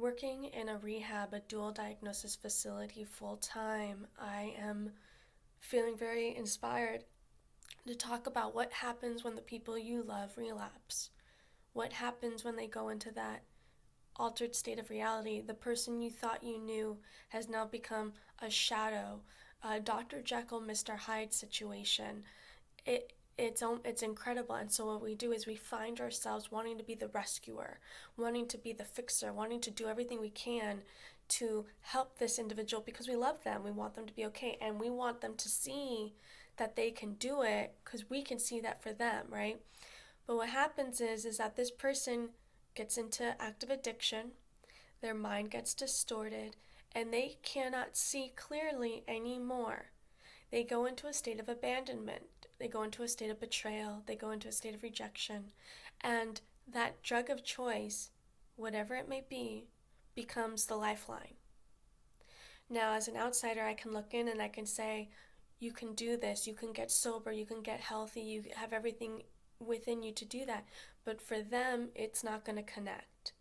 Working in a rehab, a dual diagnosis facility full time, I am feeling very inspired to talk about what happens when the people you love relapse. What happens when they go into that altered state of reality? The person you thought you knew has now become a shadow, a Dr. Jekyll, Mr. Hyde situation. It's incredible. And so what we do is we find ourselves wanting to be the rescuer, wanting to be the fixer, wanting to do everything we can to help this individual because we love them. We want them to be okay, and we want them to see that they can do it because we can see that for them, right? But what happens is that this person gets into active addiction, their mind gets distorted, and they cannot see clearly anymore. They go into a state of abandonment. They go into a state of betrayal. They go into a state of rejection. And that drug of choice, whatever it may be, becomes the lifeline. Now, as an outsider, I can look in and I can say, you can do this. You can get sober. You can get healthy. You have everything within you to do that. But for them, it's not going to connect,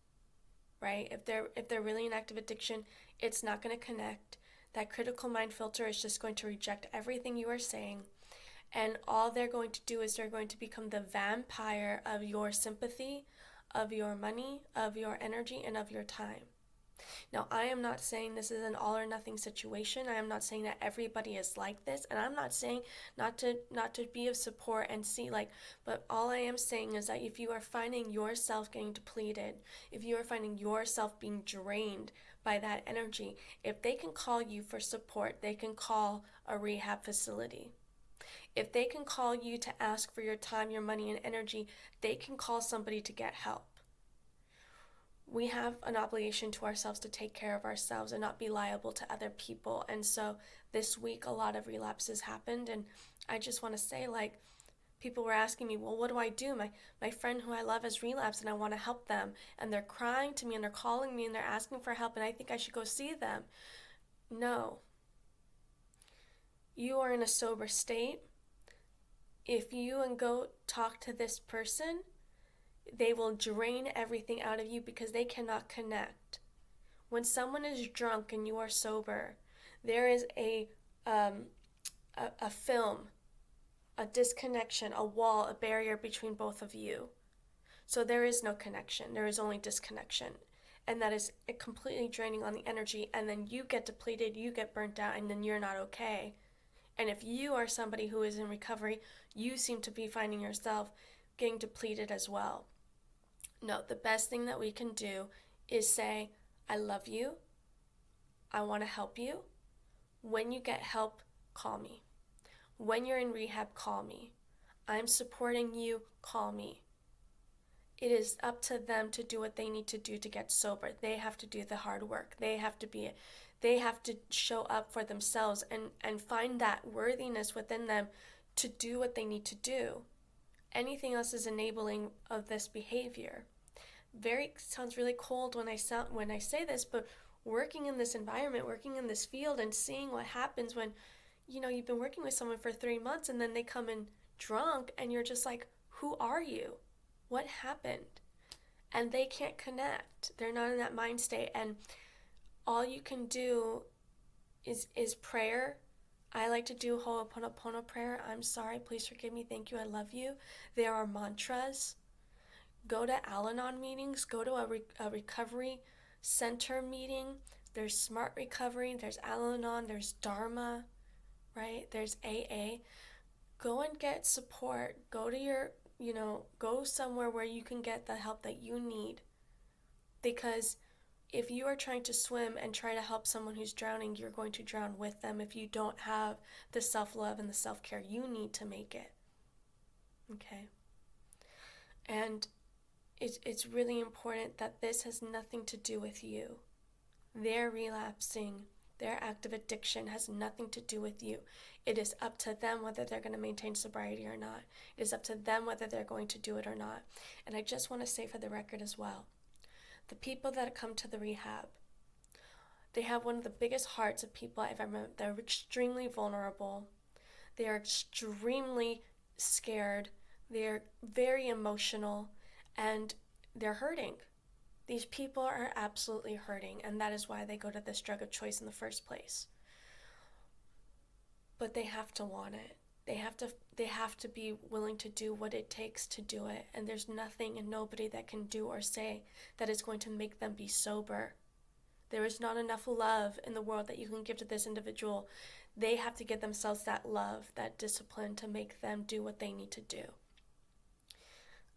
right? If they're really in active addiction, it's not going to connect. That critical mind filter is just going to reject everything you are saying. And all they're going to do is they're going to become the vampire of your sympathy, of your money, of your energy, and of your time. Now, I am not saying this is an all or nothing situation. I am not saying that everybody is like this, and I'm not saying not to be of support and see but all I am saying is that if you are finding yourself getting depleted, if you are finding yourself being drained by that energy, if they can call you for support, they can call a rehab facility. If they can call you to ask for your time, your money, and energy, they can call somebody to get help. We have an obligation to ourselves to take care of ourselves and not be liable to other people. And so this week, a lot of relapses happened. And I just want to say, people were asking me, well, what do I do? My friend who I love has relapsed and I want to help them. And they're crying to me and they're calling me and they're asking for help. And I think I should go see them. No. You are in a sober state. If you and go talk to this person, they will drain everything out of you because they cannot connect. When someone is drunk and you are sober, there is a film, a disconnection, a wall, a barrier between both of you. So there is no connection. There is only disconnection. And that is completely draining on the energy. And then you get depleted, you get burnt out, and then you're not okay. And if you are somebody who is in recovery, you seem to be finding yourself getting depleted as well. No, the best thing that we can do is say, I love you. I want to help you. When you get help, call me. When you're in rehab, call me. I'm supporting you, call me. It is up to them to do what they need to do to get sober. They have to do the hard work. They have to show up for themselves and find that worthiness within them to do what they need to do. Anything else is enabling of this behavior. Sounds really cold when I say this, but working in this environment, working in this field, and seeing what happens when, you've been working with someone for 3 months and then they come in drunk and you're just like, who are you? What happened? And they can't connect. They're not in that mind state, and all you can do is prayer. I like to do Ho'oponopono prayer. I'm sorry, please forgive me, thank you, I love you. There are mantras. Go to Al-Anon meetings. Go to a recovery center meeting. There's Smart Recovery. There's Al-Anon. There's Dharma, right? There's AA. Go and get support. Go to go somewhere where you can get the help that you need. Because if you are trying to swim and try to help someone who's drowning, you're going to drown with them if you don't have the self-love and the self-care you need to make it. Okay? And it's really important that this has nothing to do with you. Their relapsing, their active addiction has nothing to do with you. It is up to them whether they're going to maintain sobriety or not. It is up to them whether they're going to do it or not. And I just want to say for the record as well, the people that come to the rehab, they have one of the biggest hearts of people I've ever met. They're extremely vulnerable. They are extremely scared. They're very emotional, and they're hurting. These people are absolutely hurting, and that is why they go to this drug of choice in the first place. But they have to want it. They have to be willing to do what it takes to do it, and there's nothing and nobody that can do or say that is going to make them be sober. There is not enough love in the world that you can give to this individual. They have to give themselves that love, that discipline to make them do what they need to do.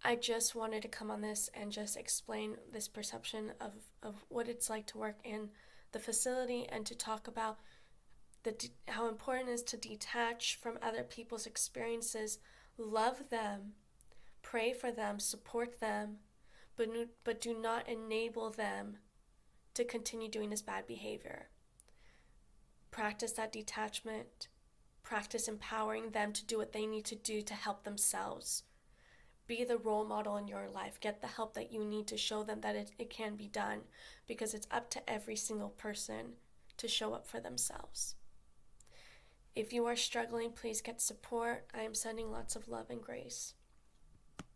I just wanted to come on this and just explain this perception of what it's like to work in the facility, and to talk about how important it is to detach from other people's experiences, love them, pray for them, support them, but do not enable them to continue doing this bad behavior. Practice that detachment. Practice empowering them to do what they need to do to help themselves. Be the role model in your life. Get the help that you need to show them that it can be done, because it's up to every single person to show up for themselves. If you are struggling, please get support. I am sending lots of love and grace.